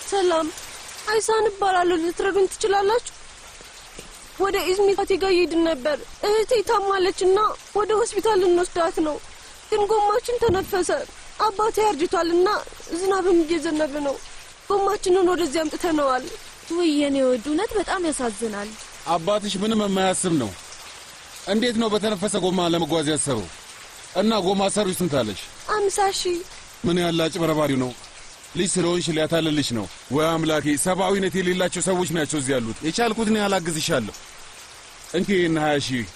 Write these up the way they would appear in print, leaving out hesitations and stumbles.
ሰላም አይሳን ባላሉ ልትረዱኝ ትችላላችሁ? ወደ ኢዝሚት ጋር ሄድን ነበር። እህቴ ታማለችና ወደ ሆስፒታል እንወስዳት ነው። ግን ጎማችን ተነፈሰ። አባቴ አርጅቷልና ዝናብም እየዘነበ ነው። ጎማችንን ወደዚህ አምጥተነዋል። ወይ የኔ ወድ እውነት በጣም ያሳዝናል። አባትሽ ምንም የማያስብ ነው። እንዴት ነው በተነፈሰ ጎማ ለመጓዝ ያሰበው? እና ጎማ ሰሪው ስንት አለሽ? 50,000። ምን ያለ አጭበርባሪው ነው። ልጅ ስለሆንሽ ሊያታልልሽ ነው። ወይ አምላኬ፣ ሰብአዊነት የሌላቸው ሰዎች ናቸው እዚህ ያሉት። የቻልኩትን ያላግዝሻለሁ። እንኪ እና 20,000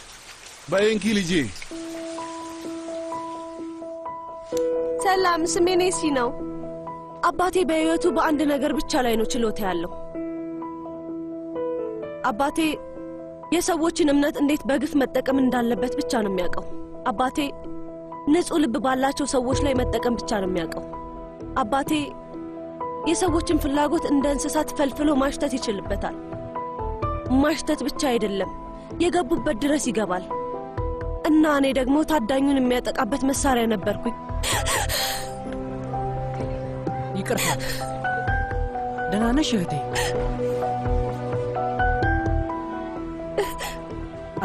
በእንኪ ልጄ። ሰላም ስሜ ኔሲ ነው። አባቴ በህይወቱ በአንድ ነገር ብቻ ላይ ነው ችሎታ ያለው። አባቴ የሰዎችን እምነት እንዴት በግፍ መጠቀም እንዳለበት ብቻ ነው የሚያውቀው። አባቴ ንጹህ ልብ ባላቸው ሰዎች ላይ መጠቀም ብቻ ነው የሚያውቀው። አባቴ የሰዎችን ፍላጎት እንደ እንስሳት ፈልፍሎ ማሽተት ይችልበታል። ማሽተት ብቻ አይደለም፣ የገቡበት ድረስ ይገባል። እና እኔ ደግሞ ታዳኙን የሚያጠቃበት መሳሪያ ነበርኩኝ። ይቅርታ። ደህና ነሽ እህቴ?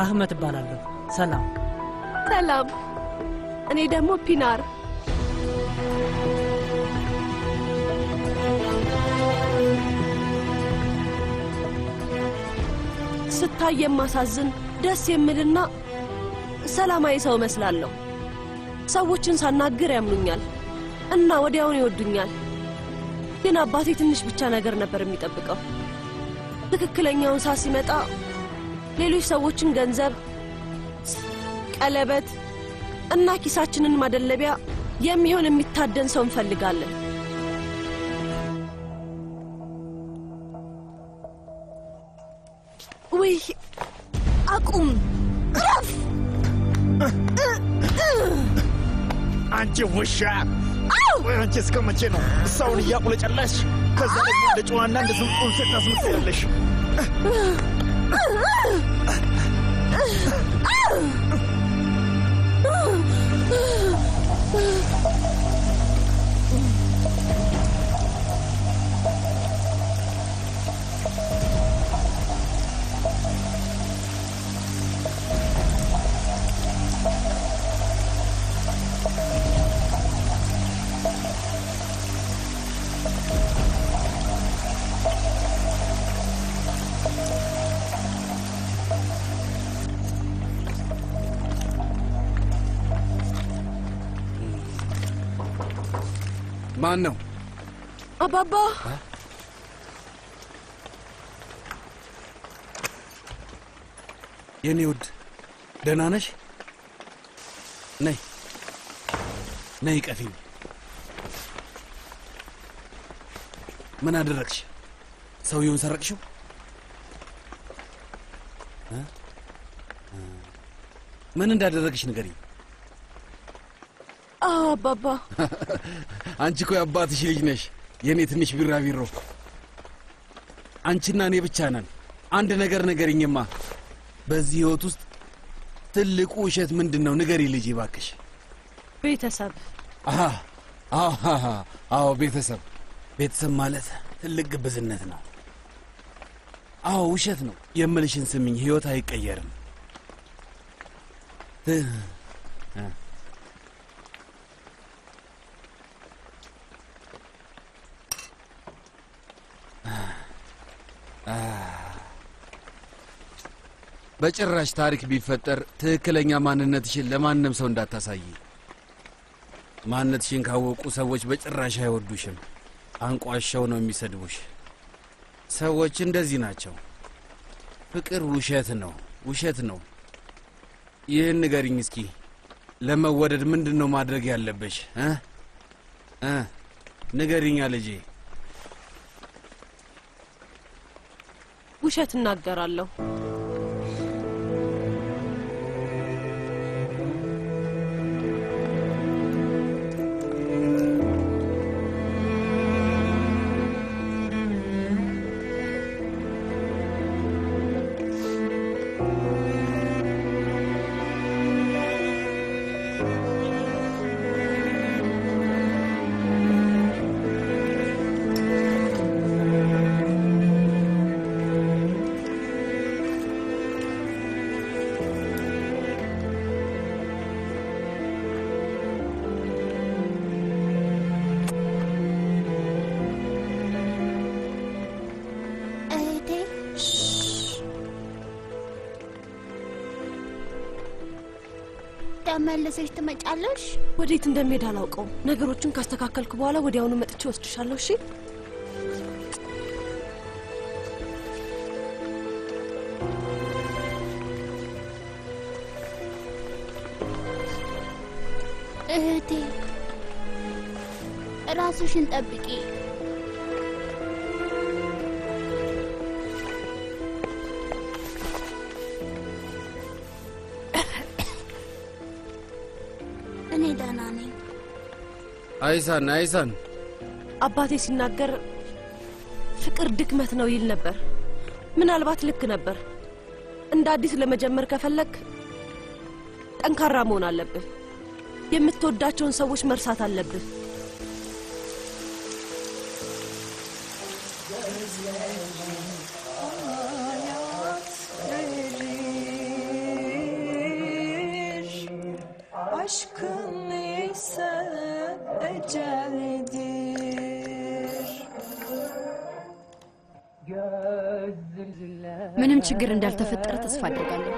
አህመድ እባላለሁ። ሰላም። ሰላም። እኔ ደግሞ ፒናር። ስታይ የማሳዝን ደስ የሚልና ሰላማዊ ሰው መስላለሁ። ሰዎችን ሳናግር ያምኑኛል እና ወዲያውን ይወዱኛል። ግን አባቴ ትንሽ ብቻ ነገር ነበር የሚጠብቀው። ትክክለኛውን ሰዓት ሲመጣ ሌሎች ሰዎችን ገንዘብ፣ ቀለበት እና ኪሳችንን ማደለቢያ የሚሆን የሚታደን ሰው እንፈልጋለን። ወይ አቁም! ረፍ! አንቺ ውሻ! አንቺ እስከ መቼ ነው ሰውን እያቁለጨለሽ ከዛ ደግሞ እንደ ጨዋና እንደ ዝንቁን ሴት ታስመስያለሽ? ማን ነው? አባባ። የኔ ውድ ደህና ነሽ? ነይ ነይ ቀፊኝ። ምን አደረግሽ? ሰውየውን ሰረቅሽው? ምን እንዳደረግሽ ንገሪኝ። አባባ አንቺ እኮ የአባትሽ ልጅ ነሽ። የኔ ትንሽ ቢራቢሮ። አንቺና እኔ ብቻ ነን። አንድ ነገር ንገሪኝማ። በዚህ ህይወት ውስጥ ትልቁ ውሸት ምንድነው? ንገሪ ልጅ እባክሽ። ቤተሰብ። አዎ ቤተሰብ። ቤተሰብ ማለት ትልቅ ግብዝነት ነው። አዎ ውሸት ነው የምልሽን ስምኝ። ህይወት አይቀየርም። በጭራሽ ታሪክ ቢፈጠር ትክክለኛ ማንነትሽን ለማንም ሰው እንዳታሳይ። ማንነትሽን ካወቁ ሰዎች በጭራሽ አይወዱሽም። አንቋሻው ነው የሚሰድቡሽ። ሰዎች እንደዚህ ናቸው። ፍቅር ውሸት ነው፣ ውሸት ነው። ይህን ንገሪኝ እስኪ። ለመወደድ ምንድነው ማድረግ ያለብሽ? ንገሪኛ ልጄ። ውሸት እናገራለሁ። ተመለሰሽ ትመጫለሽ? ወዴት እንደምሄድ አላውቀውም። ነገሮችን ካስተካከልኩ በኋላ ወዲያውኑ መጥቼ ወስድሻለሁ። እሺ? እህቴ ራስሽን ጠብቂ። እኔ ደህና ነኝ። አይሳን አባቴ ሲናገር ፍቅር ድክመት ነው ይል ነበር። ምናልባት ልክ ነበር። እንደ አዲስ ለመጀመር ከፈለክ ጠንካራ መሆን አለብህ። የምትወዳቸውን ሰዎች መርሳት አለብህ። Aşkın neyse eceldir. ምንም ችግር እንዳልተፈጠረ ተስፋ አድርጋለሁ።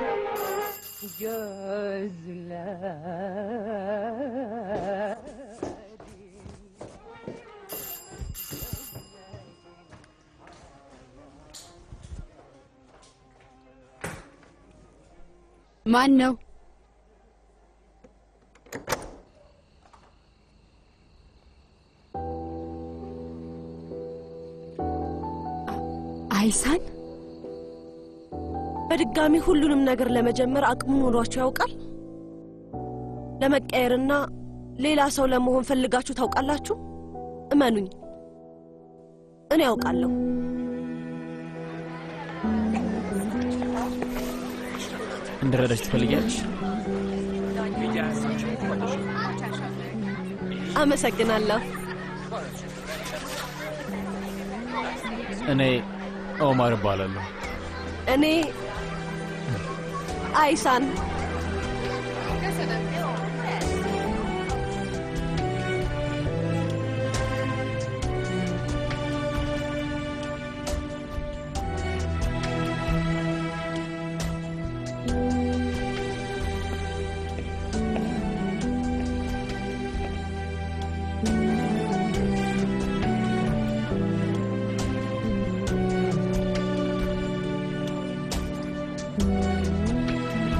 ማን ነው? አይሳን በድጋሚ ሁሉንም ነገር ለመጀመር አቅሙ ኖሯችሁ ያውቃል? ለመቀየርና ሌላ ሰው ለመሆን ፈልጋችሁ ታውቃላችሁ? እመኑኝ፣ እኔ ያውቃለሁ። እንድረዳሽ ትፈልጊያለሽ? አመሰግናለሁ። እኔ ኦማር እባላለሁ። እኔ አይሳን።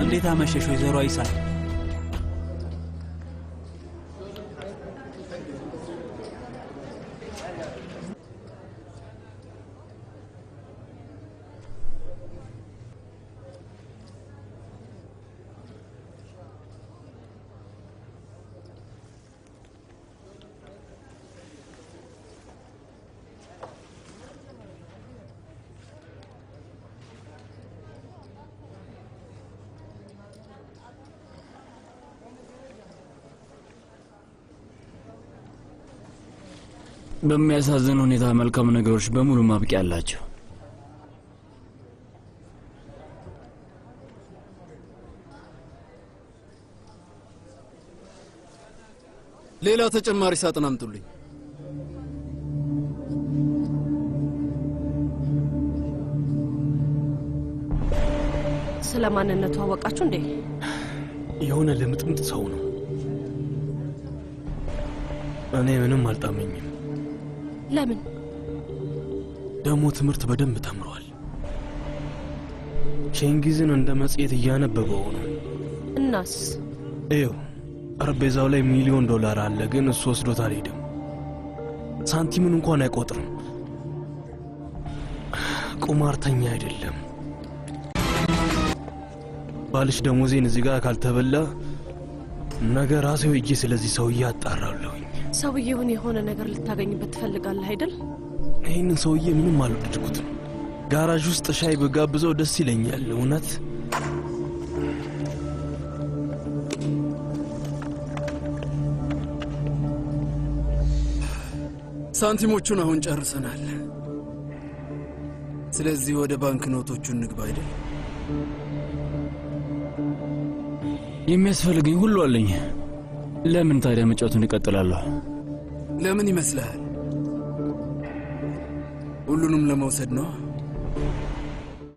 እንዴት አመሸሽ ወይዘሮ አይሳን? በሚያሳዝን ሁኔታ መልካም ነገሮች በሙሉ ማብቂያ አላቸው። ሌላ ተጨማሪ ሳጥን አምጡልኝ። ስለ ማንነቱ አወቃችሁ እንዴ? የሆነ ለምጥምጥ ሰው ነው። እኔ ምንም አልጣመኝም። ለምን? ደሞ ትምህርት በደንብ ተምሯል። ቼንጊዝን እንደ መጽሔት እያነበበው ነው። እናስ? ይኸው ጠረጴዛው ላይ $1,000,000 አለ፣ ግን እሱ ወስዶት አልሄድም። ሳንቲምን እንኳን አይቆጥርም። ቁማርተኛ አይደለም። ባልሽ ደሞዜን እዚህ ጋር ካልተበላ ነገ ራሴው እጄ ስለዚህ ሰውዬ አጣራለሁኝ። ሰውዬውን የሆነ ነገር ልታገኝበት ትፈልጋለህ አይደል? ይህንን ሰውዬ ምንም አልወደድኩትም። ጋራዥ ውስጥ ሻይ በጋብዘው ደስ ይለኛል። እውነት ሳንቲሞቹን አሁን ጨርሰናል። ስለዚህ ወደ ባንክ ኖቶቹ እንግባ አይደል? የሚያስፈልገኝ ሁሉ አለኝ። ለምን ታዲያ መጫወቱን እቀጥላለሁ? ለምን ይመስልሃል? ሁሉንም ለመውሰድ ነው።